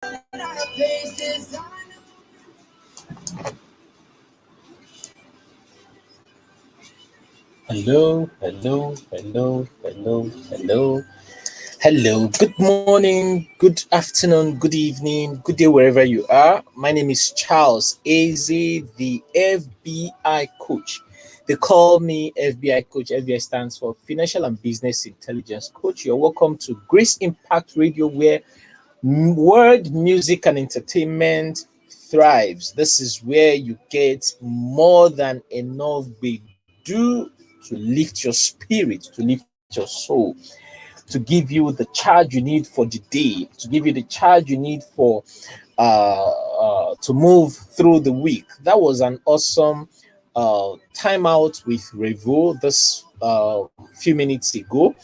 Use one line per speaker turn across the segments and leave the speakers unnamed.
Hello, hello, hello, hello, hello, hello. Good morning, good afternoon, good evening, good day, wherever you are. My name is Charles AZ, the FBI coach. They call me FBI coach. FBI stands for Financial and Business Intelligence Coach. You're welcome to Grace Impact Radio, where word, music, and entertainment thrives. This is where you get more than enough do to lift your spirit, to lift your soul, to give you the charge you need for the day, to give you the charge you need for to move through the week. That was an awesome time out with Revo this few minutes ago.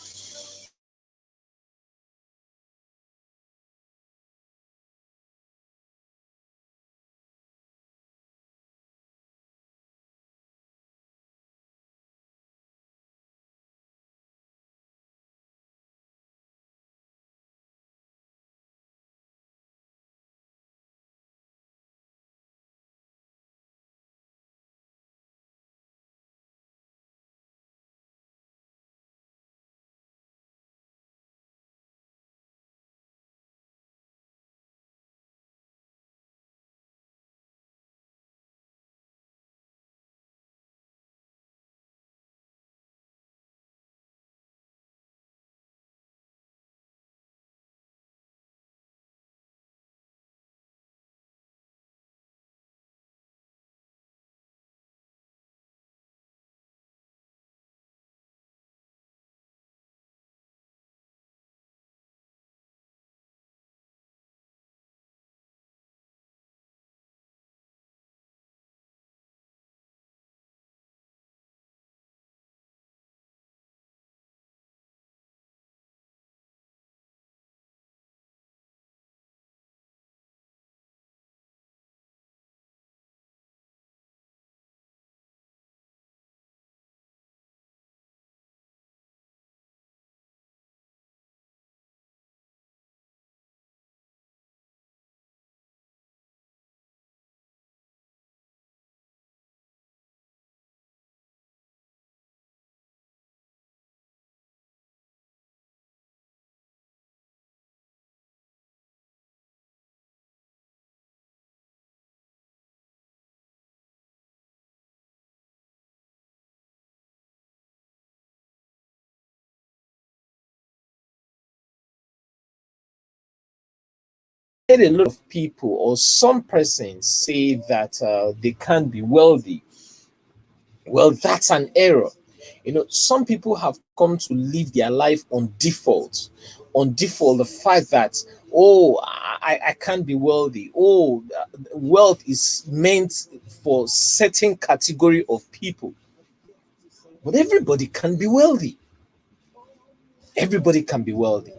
I heard a lot of people or some persons say that they can't be wealthy. Well, that's an error. Some people have come to live their life on default, the fact that, oh, I can't be wealthy. Oh, wealth is meant for certain category of people. But everybody can be wealthy. Everybody can be wealthy.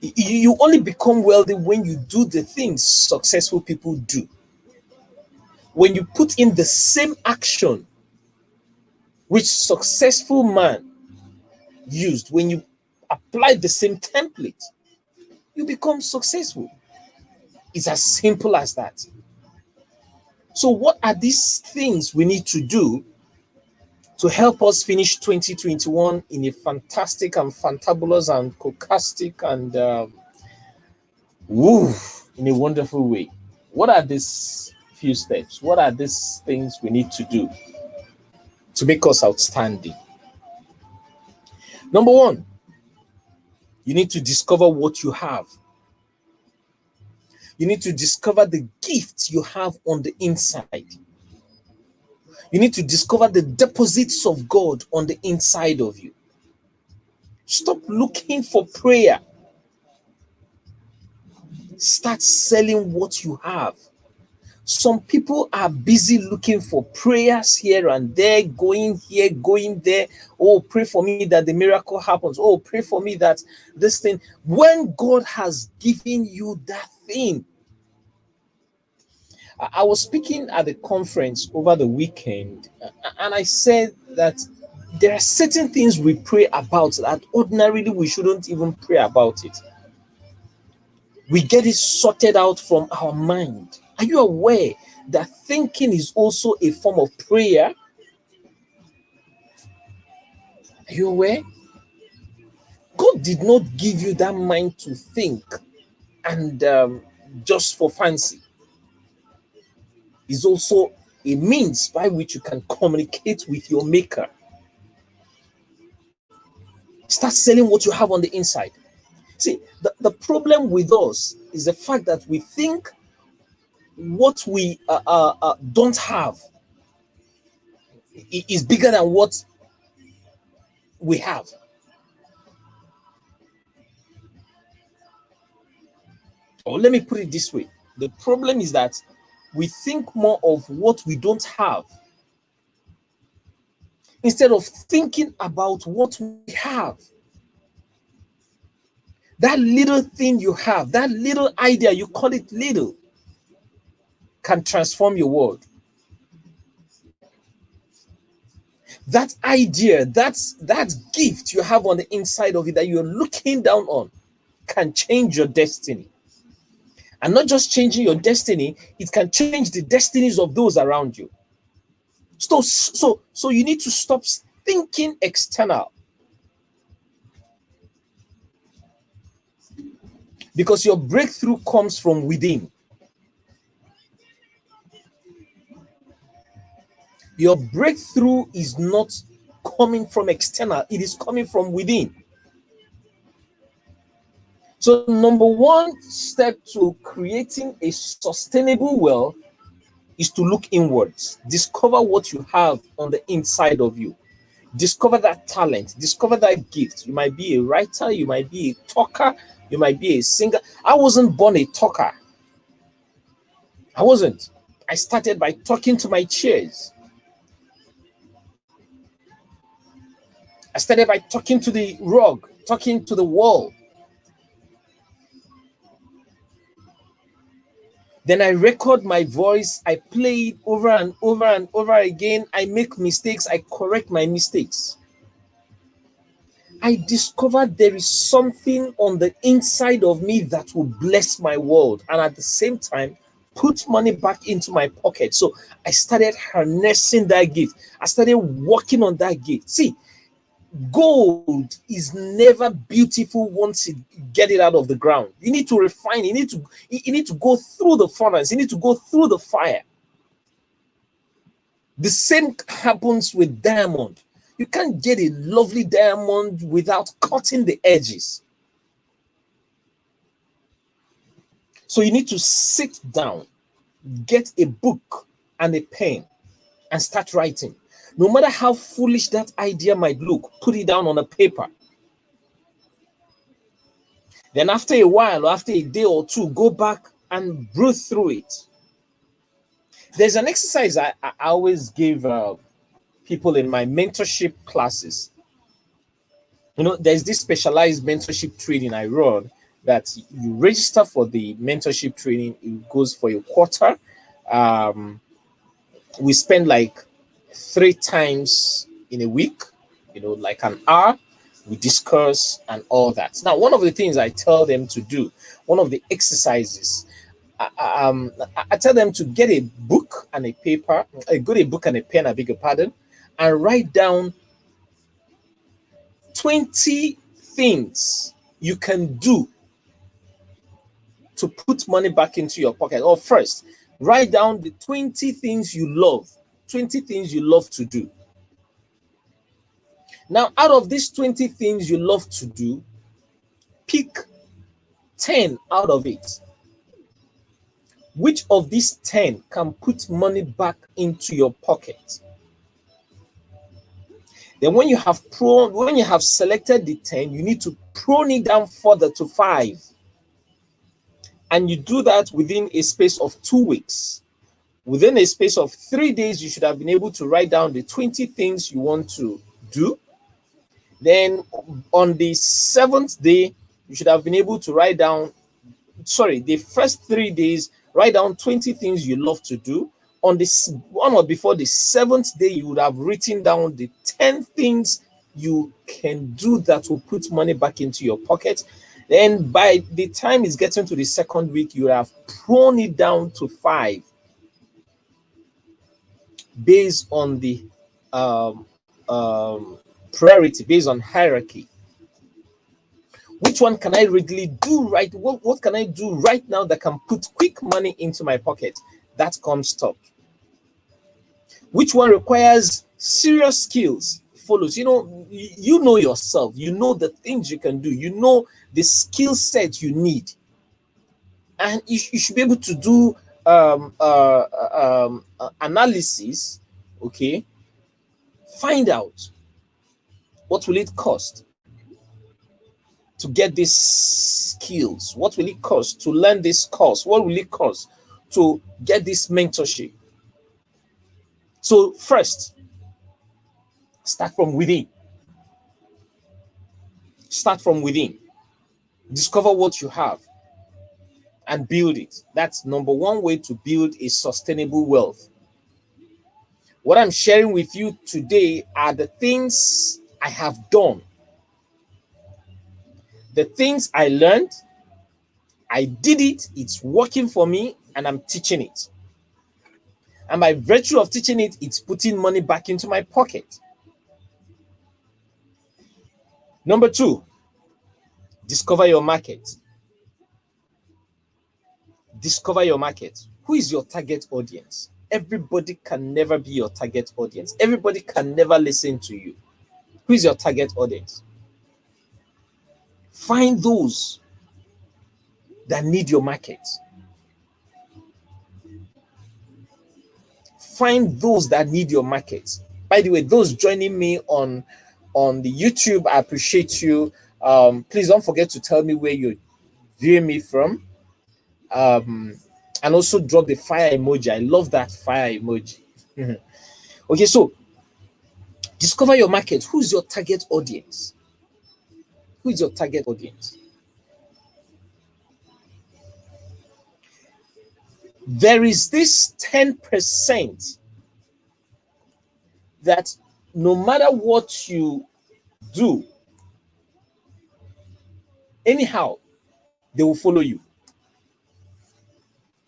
You only become wealthy when you do the things successful people do. When you put in the same action which successful man used, when you apply the same template, you become successful. It's as simple as that. So, what are these things we need to do to help us finish 2021 in a fantastic and fantabulous and cocastic and woo, in a wonderful way? What are these few steps? What are these things we need to do to make us outstanding? Number one, you need to discover what you have. You need to discover the gifts you have on the inside. You need to discover the deposits of God on the inside of you. Stop looking for prayer. Start selling what you have. Some people are busy looking for prayers here and there, going here, going there. Oh, pray for me that the miracle happens. Oh, pray for me that this thing. When God has given you that thing, I was speaking at the conference over the weekend, and I said that there are certain things we pray about that ordinarily we shouldn't even pray about it. We get it sorted out from our mind. Are you aware that thinking is also a form of prayer? Are you aware? God did not give you that mind to think and just for fancy. It's also a means by which you can communicate with your maker. Start selling what you have on the inside. See, the problem with us is the fact that we think what we don't have is bigger than what we have. Or let me put it this way. The problem is that we think more of what we don't have instead of thinking about what we have. That little thing you have, that little idea, you call it little, can transform your world. That idea, that gift you have on the inside of it that you're looking down on can change your destiny. And not just changing your destiny, it can change the destinies of those around you. So you need to stop thinking external, because your breakthrough comes from within. Your breakthrough is not coming from external, it is coming from within. So number one step to creating a sustainable wealth is to look inwards. Discover what you have on the inside of you. Discover that talent, discover that gift. You might be a writer, you might be a talker, you might be a singer. I wasn't born a talker. I wasn't. I started by talking to my chairs. I started by talking to the rug, talking to the wall. Then I record my voice. I play it over and over and over again. I make mistakes. I correct my mistakes. I discovered there is something on the inside of me that will bless my world, and at the same time put money back into my pocket. So I started harnessing that gift. I started working on that gift. See, gold is never beautiful once you get it out of the ground. You need to refine. You need to go through the furnace. You need to go through the fire. The same happens with diamond. You can't get a lovely diamond without cutting the edges. So you need to sit down, get a book and a pen, and start writing. No matter how foolish that idea might look, put it down on a paper. Then after a while, or after a day or two, go back and breathe through it. There's an exercise I always give people in my mentorship classes. You know, there's this specialized mentorship training I run that you register for the mentorship training. It goes for a quarter. We spend like 3 times in a week, you know, like an hour. We discuss and all that. Now, one of the things I tell them to do, one of the exercises, I tell them to get a book and a paper, get a book and a pen, I beg your pardon, and write down 20 things you can do to put money back into your pocket. Or first, write down the 20 things you love, 20 things you love to do. Now, out of these 20 things you love to do, pick 10 out of it. Which of these 10 can put money back into your pocket? Then when you have selected the 10, you need to prune it down further to 5. And you do that within a space of 2 weeks. Within a space of 3 days, you should have been able to write down the 20 things you want to do. Then on the 7th day, you should have been able to write down, the first 3 days, write down 20 things you love to do. On this one or before the 7th day, you would have written down the 10 things you can do that will put money back into your pocket. Then by the time it's getting to the second week, you have prone it down to 5 based on the um, um, priority, based on hierarchy. Which one can I really do right? What can I do right now that can put quick money into my pocket? That comes top. Which one requires serious skills? Follows. You know yourself. You know the things you can do. You know the skill set you need, and you should be able to do analysis. Okay, find out what will it cost to get these skills. What will it cost to learn this course? What will it cost to get this mentorship? So first, start from within. Start from within. Discover what you have and build it. That's number one way to build a sustainable wealth. What I'm sharing with you today are the things I have done, the things I learned. I did it, it's working for me, and I'm teaching it. And by virtue of teaching it, it's putting money back into my pocket. Number two, discover your market. Discover your market. Who is your target audience? Everybody can never be your target audience. Everybody can never listen to you. Who is your target audience? Find those that need your market. Find those that need your market. By the way, those joining me on the YouTube, I appreciate you. Please don't forget to tell me where you're viewing me from. And also drop the fire emoji. I love that fire emoji. Okay, so discover your market. Who's your target audience? Who is your target audience? There is this 10% that no matter what you do, anyhow, they will follow you.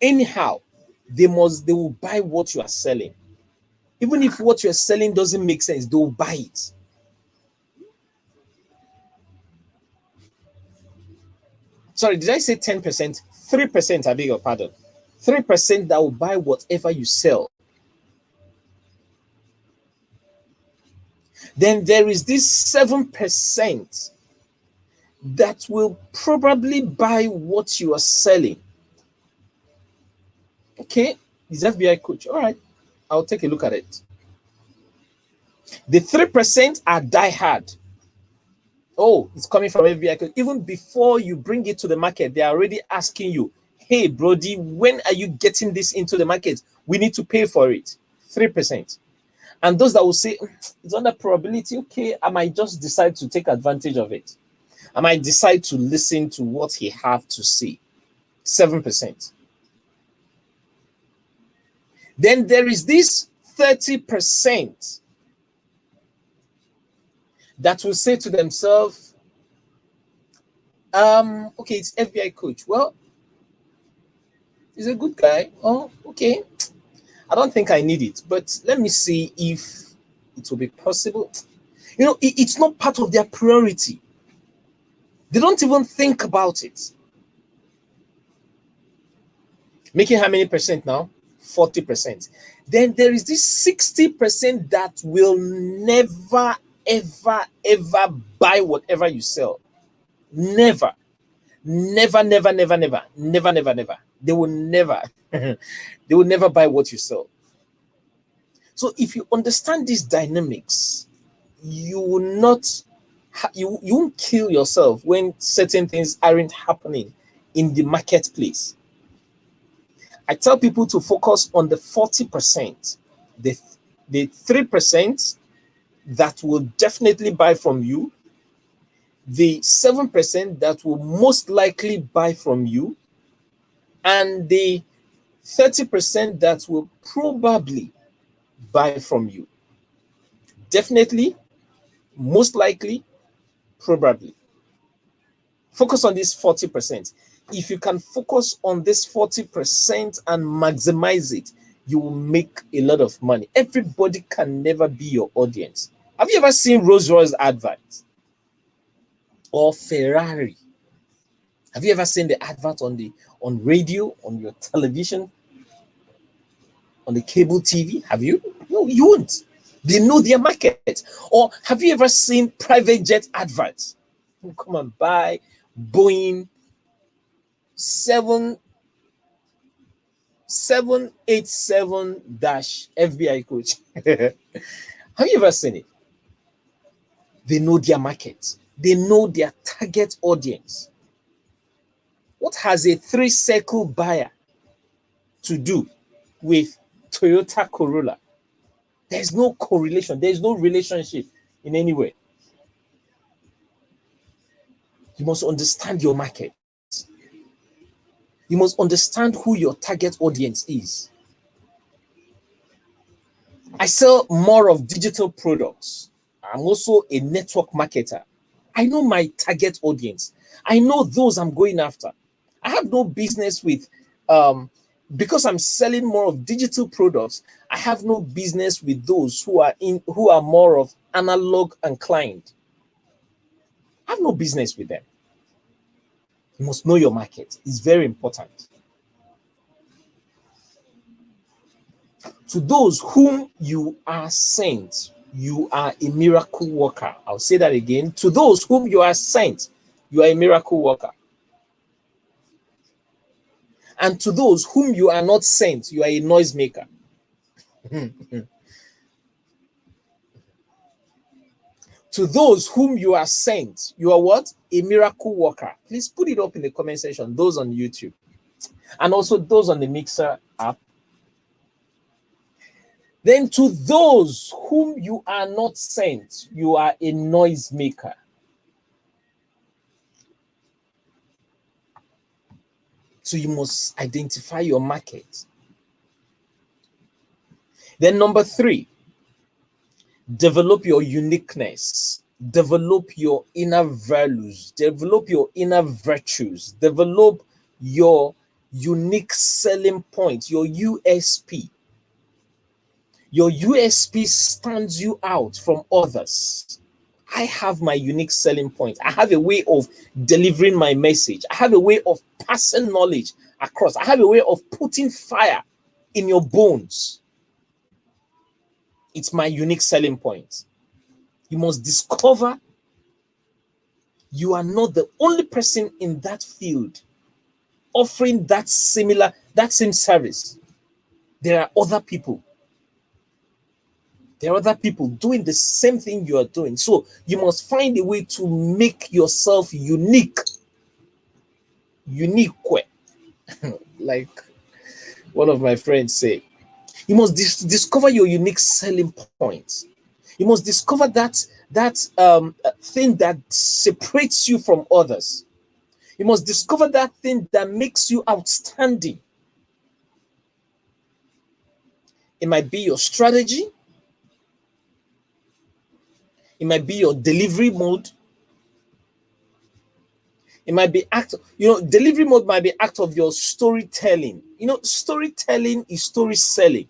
Anyhow, they will buy what you are selling. Even if what you're selling doesn't make sense, they will buy it. Sorry, did I say 10%? 3%, I beg your pardon. 3% that will buy whatever you sell. Then there is this 7% that will probably buy what you are selling. Okay, is FBI coach. All right, I'll take a look at it. The 3% are diehard. Oh, it's coming from FBI coach. Even before you bring it to the market, they're already asking you, hey, Brody, when are you getting this into the market? We need to pay for it. 3%. And those that will say, it's under probability, okay, I might just decide to take advantage of it. I might decide to listen to what he have to say. 7%. Then there is this 30% that will say to themselves, okay, it's FBI coach. Well, he's a good guy. Oh, okay. I don't think I need it, but let me see if it will be possible. It's not part of their priority. They don't even think about it. Making how many percent now? 40%. Then there is this 60% that will never, ever, ever buy whatever you sell. Never. Never, never, never, never. Never, never, never. They will never. They will never buy what you sell. So if you understand these dynamics, you will not, you won't kill yourself when certain things aren't happening in the marketplace. I tell people to focus on the 40%, the 3% that will definitely buy from you, the 7% that will most likely buy from you, and the 30% that will probably buy from you. Definitely, most likely, probably. Focus on this 40%. If you can focus on this 40% and maximize it, you will make a lot of money. Everybody can never be your audience. Have you ever seen Rolls-Royce adverts or Ferrari? Have you ever seen the advert on radio, on your television, on the cable TV? Have you? No, you won't. They know their market. Or have you ever seen private jet adverts? Come and buy Boeing 787-FBI coach. Have you ever seen it? They know their market. They know their target audience. What has a 3-circle buyer to do with Toyota Corolla? There's no correlation. There's no relationship in any way. You must understand your market. You must understand who your target audience is. I sell more of digital products. I'm also a network marketer. I know my target audience. I know those I'm going after. I have no business with because I'm selling more of digital products. I have no business with those who are more of analog and client. I have no business with them. You must know your market. It's very important. To those whom you are sent, you are a miracle worker. I'll say that again. To those whom you are sent, you are a miracle worker. And to those whom you are not sent, you are a noisemaker. To those whom you are sent, you are what? A miracle worker. Please put it up in the comment section, those on YouTube. And also those on the Mixer app. Then to those whom you are not sent, you are a noisemaker. So you must identify your market. Then number 3, develop your uniqueness. Develop your inner values. Develop your inner virtues. Develop your unique selling point, your USP. Your USP stands you out from others. I have my unique selling point. I have a way of delivering my message. I have a way of passing knowledge across. I have a way of putting fire in your bones. It's my unique selling point. You must discover you are not the only person in that field offering that same service. There are other people. There are other people doing the same thing you are doing. So you must find a way to make yourself unique. Unique. Like one of my friends say, you must discover your unique selling point. You must discover that thing that separates you from others. You must discover that thing that makes you outstanding. It might be your strategy. It might be your delivery mode. It might be delivery mode might be act of your storytelling. Storytelling is story selling.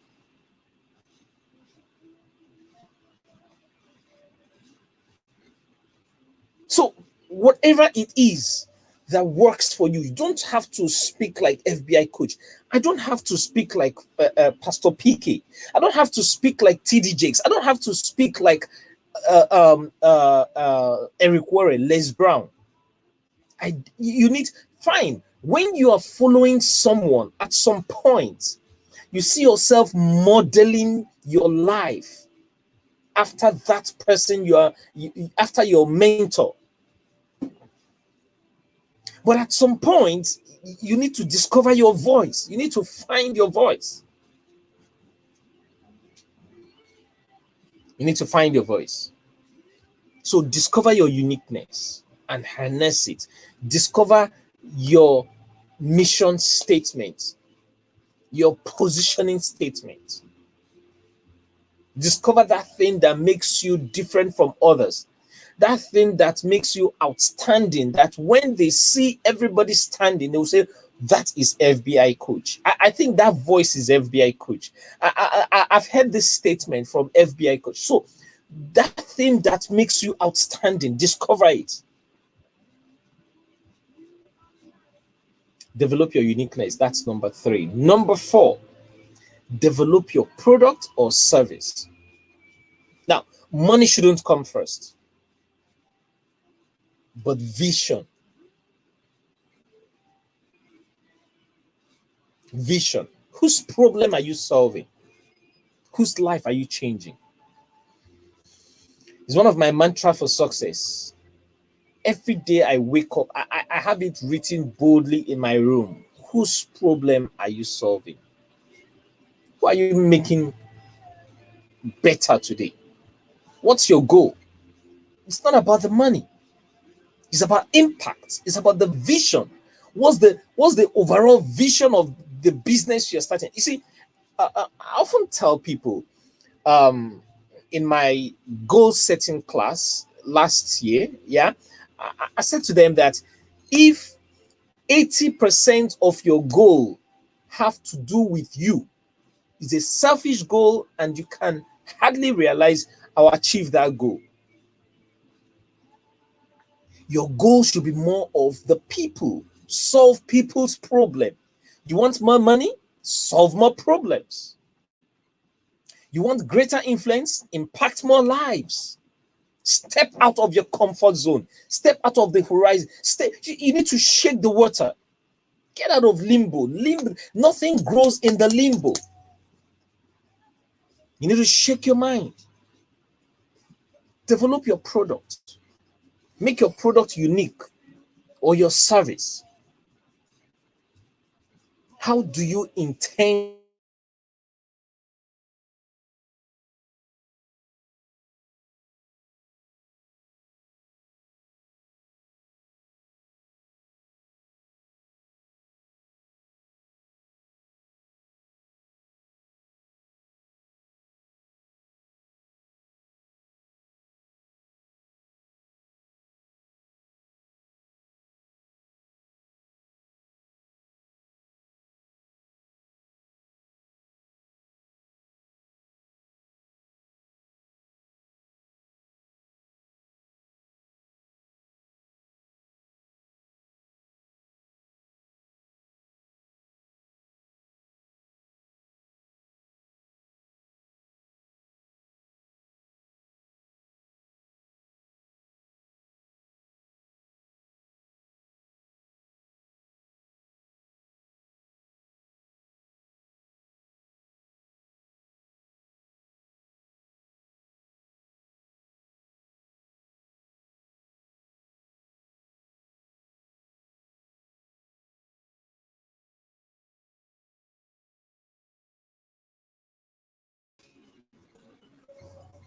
So whatever it is that works for you, you don't have to speak like FBI coach. I don't have to speak like Pastor PK. I don't have to speak like TD Jakes. I don't have to speak like Eric Warren, Les Brown. You need, fine. When you are following someone at some point, you see yourself modeling your life after that person after your mentor. But at some point, you need to discover your voice. You need to find your voice. You need to find your voice. So discover your uniqueness and harness it. Discover your mission statement, your positioning statement. Discover that thing that makes you different from others. that thing that makes you outstanding, that when they see everybody standing, they'll say, that is FBI coach. I think that voice is FBI coach. I've heard this statement from FBI coach. So that thing that makes you outstanding, discover it. Develop your uniqueness. That's number 3. Number 4, develop your product or service. Now, money shouldn't come first, but vision. Vision. Whose problem are you solving? Whose life are you changing? It's one of my mantra for success. Every day I wake up, I have it written boldly in my room. Whose problem are you solving? Who are you making better today? What's your goal? It's not about the money. It's about impact. It's about the vision. What's the overall vision of the business you're starting? You see, I often tell people, um, in my goal setting class last year, yeah, I said to them that if 80% of your goal have to do with you, it's a selfish goal and you can hardly realize or achieve that goal. Your goal should be more of the people, solve people's problem. You want more money? Solve more problems. You want greater influence? Impact more lives. Step out of your comfort zone. Step out of the horizon. You need to shake the water. Get out of limbo. Limbo. Nothing grows in the limbo. You need to shake your mind. Develop your product. Make your product unique, or your service. How do you intend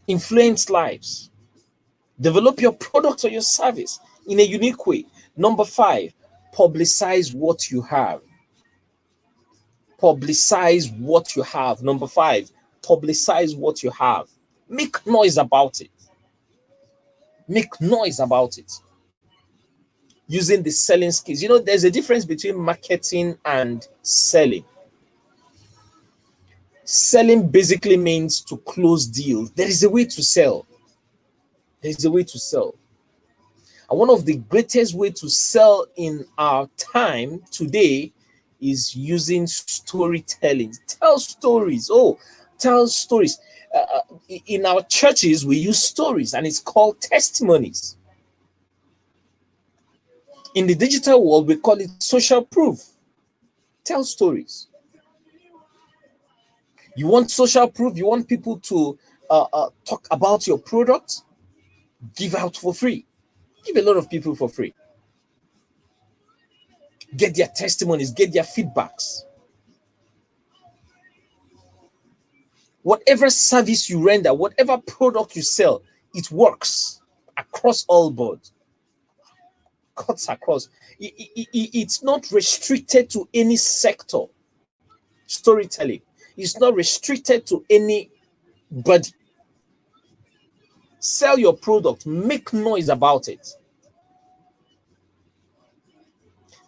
influence lives? Develop your product or your service in a unique way. Number 5, publicize what you have. Publicize what you have. Number 5, publicize what you have. Make noise about it. Make noise about it. Using the selling skills. You know, there's a difference between marketing and selling. Selling basically means to close deals. There is a way to sell. There is a way to sell. And one of the greatest way to sell in our time today is using storytelling. Tell stories. Oh, tell stories. In our churches, we use stories, and it's called testimonies. In the digital world, we call it social proof. Tell stories. You want social proof? You want people to talk about your product? Give out for free. Give a lot of people for free. Get their testimonies, get their feedbacks. Whatever service you render, whatever product you sell, it works across all boards, cuts across. It's not restricted to any sector. Storytelling is not restricted to anybody. Sell your product, make noise about it.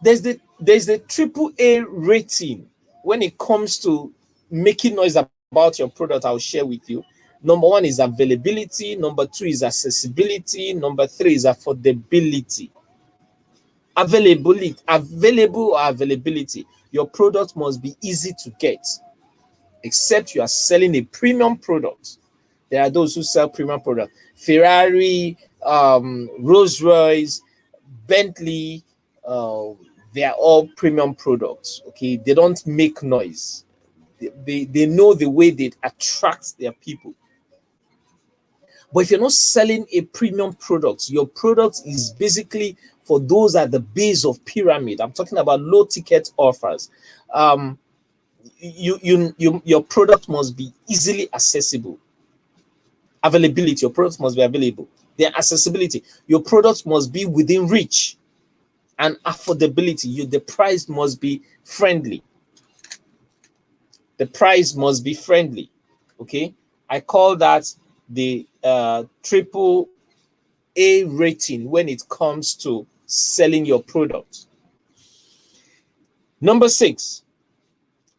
There's the triple A rating when it comes to making noise about your product. I'll share with you. Number one is availability, number two is accessibility, number three is affordability. Available or availability. Your product must be easy to get, except you are selling a premium product. There are those who sell premium products. Ferrari, Rolls Royce, Bentley, they are all premium products. Okay, they don't make noise. They know the way they attract their people. But if you're not selling a premium product, your product is basically for those at the base of pyramid. I'm talking about low ticket offers. Your product must be easily accessible. Availability, your product must be available. Their accessibility, your product must be within reach. And affordability, the price must be friendly. The price must be friendly. Okay, I call that the triple A rating when it comes to selling your product. Number 6,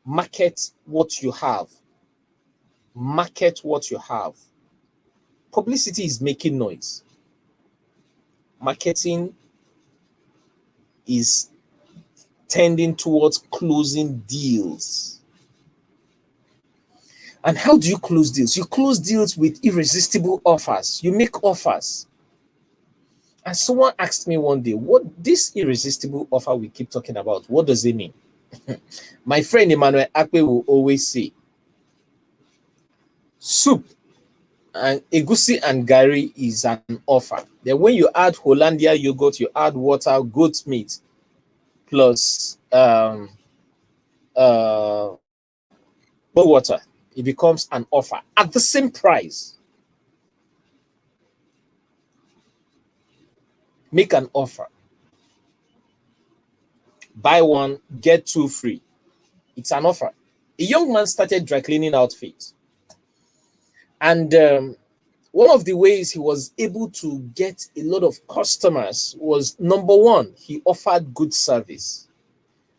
market what you have. Market what you have. Publicity is making noise. Marketing is tending towards closing deals. And how do you close deals? You close deals with irresistible offers. You make offers. And someone asked me one day, what this irresistible offer we keep talking about, what does it mean? My friend Emmanuel Akpe will always say, soup and egusi and gari is an offer. Then when you add Hollandia yogurt, you add water, goat meat, plus water, it becomes an offer at the same price. Make an offer. Buy one, get two free. It's an offer. A young man started dry cleaning outfits. And one of the ways he was able to get a lot of customers was, number one, he offered good service.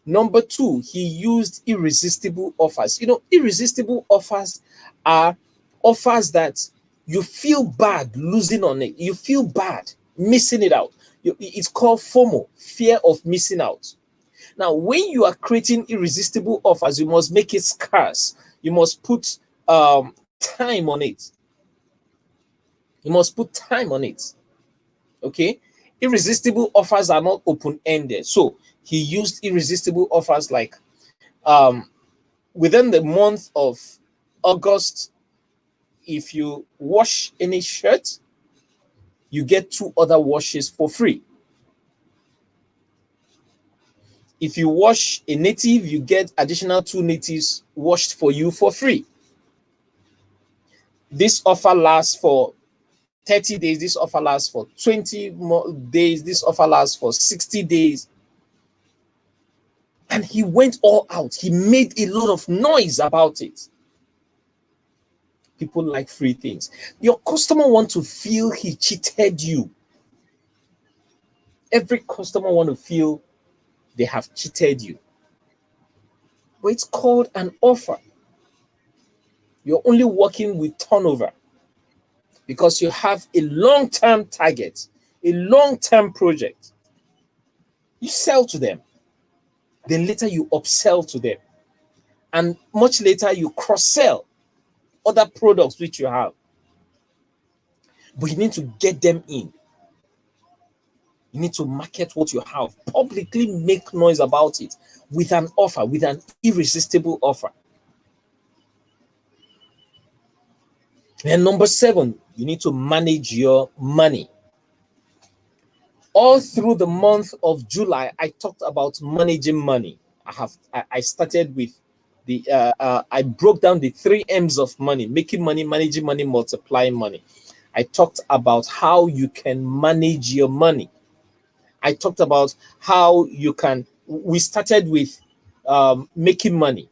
Number two, he used irresistible offers. You know, irresistible offers are offers that you feel bad losing on it. You feel bad missing it out. It's called FOMO, fear of missing out. Now, when you are creating irresistible offers, you must make it scarce. You must put time on it. You must put time on it. Okay? Irresistible offers are not open-ended. So he used irresistible offers like within the month of August, if you wash any shirt, you get 2 other washes for free. If you wash a native, you get additional 2 natives washed for you for free. This offer lasts for 30 days. This offer lasts for 20 more days. This offer lasts for 60 days. And he went all out. He made a lot of noise about it. People like free things. Your customer wants to feel he cheated you. Every customer wants to feel they have cheated you. But it's called an offer. You're only working with turnover because you have a long-term target, a long-term project. You sell to them. Then later you upsell to them. And much later you cross-sell other products which you have. But you need to get them in. You need to market what you have. Publicly make noise about it with an offer, with an irresistible offer. And number 7, you need to manage your money. All through the month of July, I talked about managing money. I started with I broke down the 3 M's of money: making money, managing money, multiplying money. I talked about how you can manage your money. I talked about how you can. We started with making money.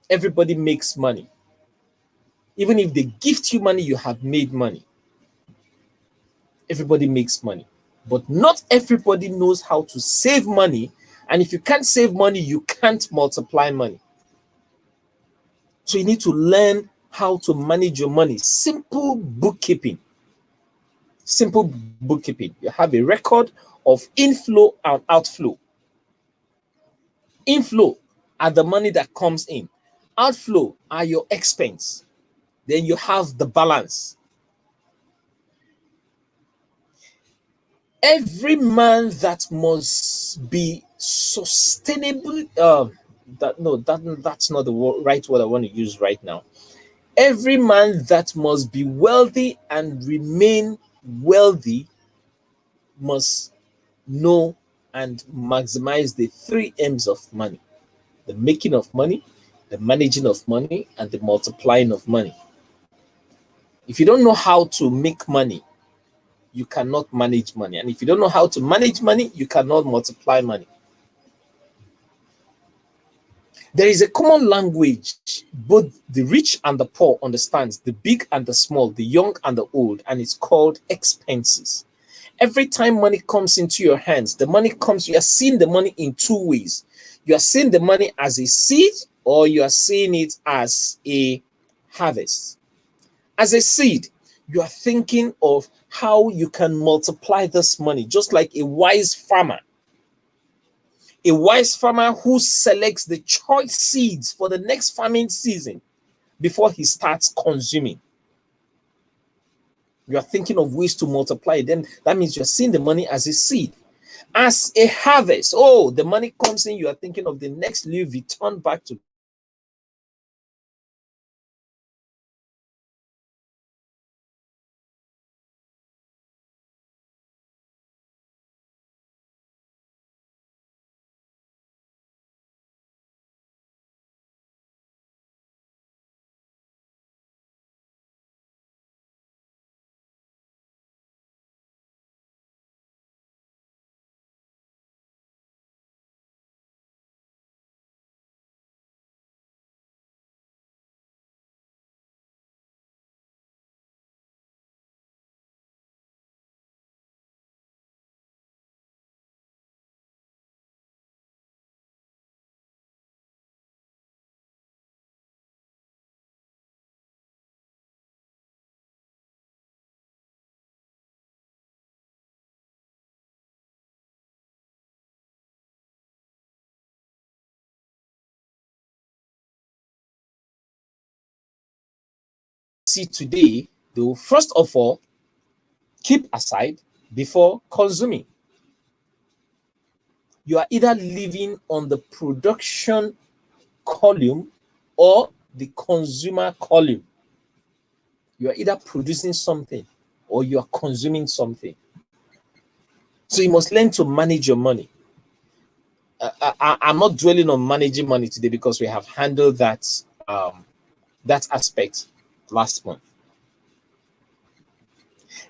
Everybody makes money. Even if they gift you money, you have made money. Everybody makes money, but not everybody knows how to save money. And if you can't save money, you can't multiply money. So you need to learn how to manage your money. Simple bookkeeping. Simple bookkeeping. You have a record of inflow and outflow. Inflow are the money that comes in. Outflow are your expense. Then you have the balance. Every man that must be sustainable, that's not the right word I want to use right now. Every man that must be wealthy and remain wealthy must know and maximize the three M's of money: the making of money, the managing of money, and the multiplying of money. If you don't know how to make money, you cannot manage money. And if you don't know how to manage money, you cannot multiply money. There is a common language both the rich and the poor understands, the big and the small, the young and the old, and it's called expenses. Every time money comes into your hands, the money comes, you are seeing the money in two ways. You are seeing the money as a seed, or you are seeing it as a harvest. As a seed, you are thinking of how you can multiply this money, just like a wise farmer. A wise farmer who selects the choice seeds for the next farming season before he starts consuming. You are thinking of ways to multiply. Then that means you're seeing the money as a seed. As a harvest, oh, the money comes in, you are thinking of the next Louis Vuitton back to see today. They will first of all keep aside before consuming. You are either living on the production column or the consumer column. You are either producing something or you are consuming something. So you must learn to manage your money. I'm not dwelling on managing money today because we have handled that aspect last month.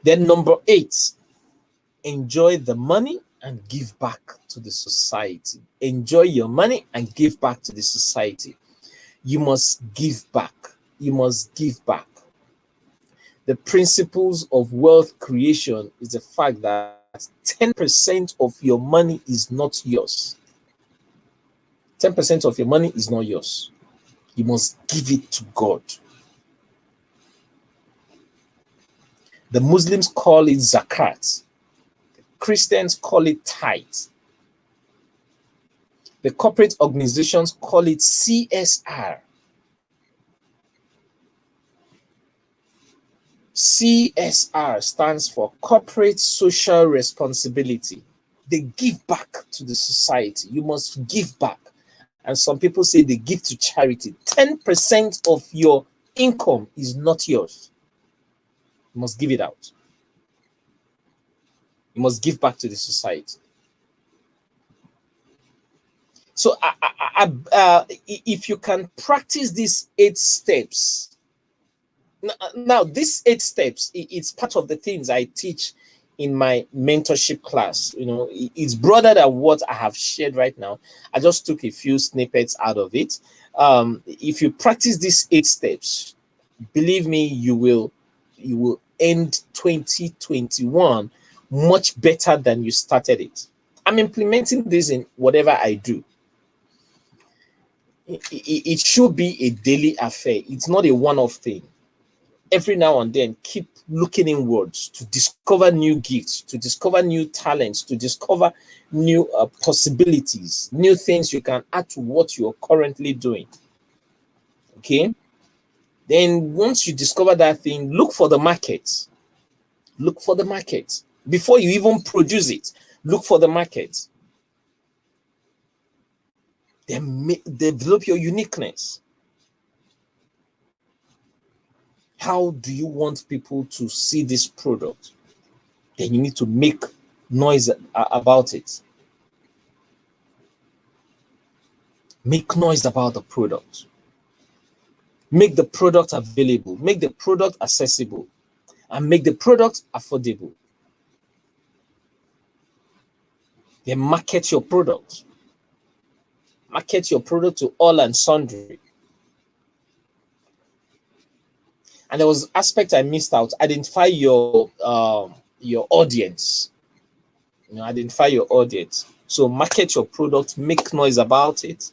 Then number 8, enjoy the money and give back to the society. Enjoy your money and give back to the society. You must give back. You must give back. The principles of wealth creation is the fact that 10% of your money is not yours. 10% of your money is not yours. You must give it to God. The Muslims call it zakat. Christians call it tithe. The corporate organizations call it CSR. CSR stands for corporate social responsibility. They give back to the society. You must give back. And some people say they give to charity. 10% of your income is not yours. You must give it out. You must give back to the society. So if you can practice these 8 steps, now these 8 steps, it's part of the things I teach in my mentorship class. You know, it's broader than what I have shared right now. I just took a few snippets out of it. If you practice these 8 steps, believe me, you will end 2021 much better than you started it. I'm implementing this in whatever I do. It should be a daily affair. It's not a one-off thing. Every now and then, keep looking inwards to discover new gifts, to discover new talents, to discover new possibilities, new things you can add to what you're currently doing. Okay? Then once you discover that thing, look for the market. Look for the market. Before you even produce it, look for the market. Then develop your uniqueness. How do you want people to see this product? Then you need to make noise about it. Make noise about the product. Make the product available. Make the product accessible. And make the product affordable. Then market your product. Market your product to all and sundry. And there was aspect I missed out. Identify your audience. Identify your audience. So market your product, make noise about it.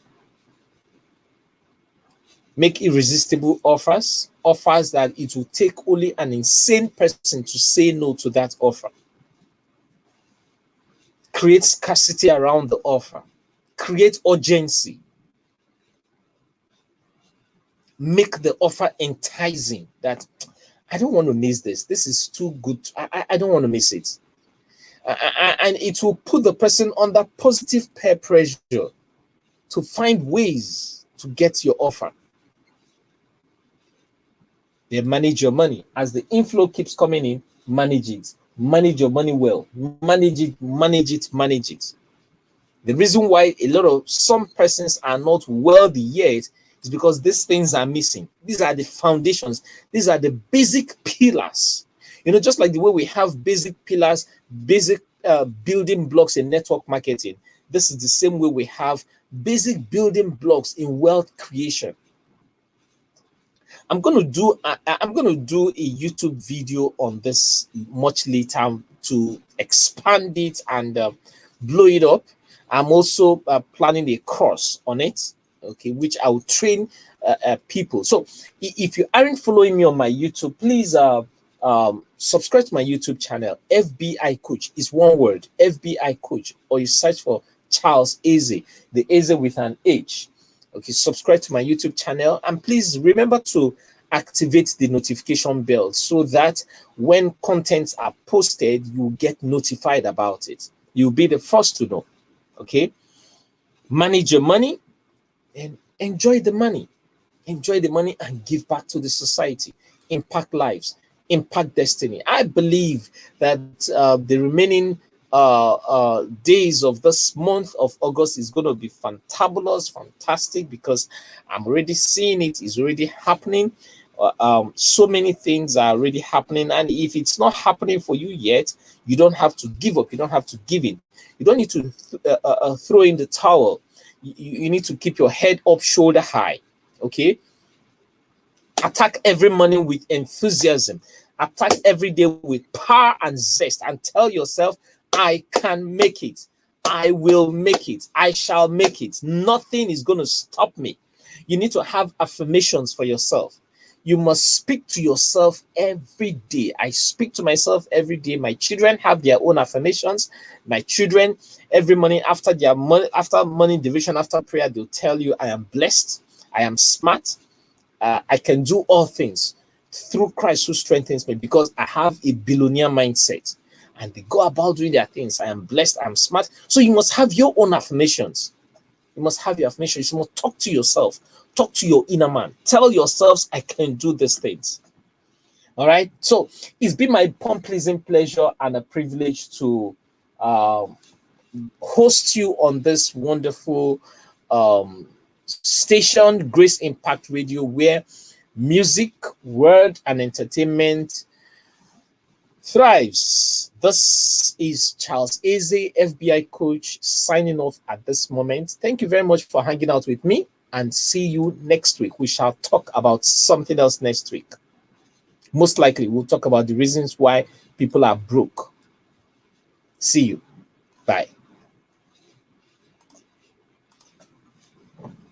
Make irresistible offers that it will take only an insane person to say no to that offer. Create scarcity around the offer. Create urgency. Make the offer enticing, that I don't want to miss this. This is too good. I don't want to miss it. And it will put the person under positive peer pressure to find ways to get your offer. They manage your money. As the inflow keeps coming in, manage it. Manage your money well. Manage it, manage it, manage it. The reason why some persons are not wealthy yet is because these things are missing. These are the foundations. These are the basic pillars. Just like the way we have basic pillars, basic building blocks in network marketing, this is the same way we have basic building blocks in wealth creation. I'm going to do a YouTube video on this much later to expand it and blow it up. I'm also planning a course on it, okay, which I will train people. So if you aren't following me on my YouTube, please subscribe to my YouTube channel. FBI Coach is one word, FBI Coach, or you search for Charles Eze, the Eze with an H. Okay, subscribe to my YouTube channel, and please remember to activate the notification bell so that when contents are posted, you get notified about it. You'll be the first to know. Okay, manage your money and enjoy the money. Enjoy the money and give back to the society. Impact lives, impact destiny. I believe that the remaining days of this month of August is going to be fantabulous, fantastic, because I'm already seeing it is already happening. So many things are already happening, and if it's not happening for you yet, you don't have to give up. You don't have to give in. You don't need to throw in the towel. You need to keep your head up, shoulder high. Okay, attack every morning with enthusiasm. Attack every day with power and zest, and tell yourself, I can make it. I will make it. I shall make it. Nothing is going to stop me. You need to have affirmations for yourself. You must speak to yourself every day. I speak to myself every day. My children have their own affirmations. My children, every morning after morning devotion, after prayer, they'll tell you, I am blessed. I am smart. I can do all things through Christ who strengthens me, because I have a billionaire mindset. And they go about doing their things. I am blessed. I am smart. So you must have your own affirmations. You must have your affirmations. You must talk to yourself. Talk to your inner man. Tell yourselves, I can do these things. All right. So it's been my pleasant pleasure and a privilege to host you on this wonderful station, Grace Impact Radio, where music, word, and entertainment thrives. This is Charles Eze, FBI Coach, signing off at this moment. Thank you very much for hanging out with me, and see you next week. We shall talk about something else next week. Most likely, we'll talk about the reasons why people are broke. See you. Bye.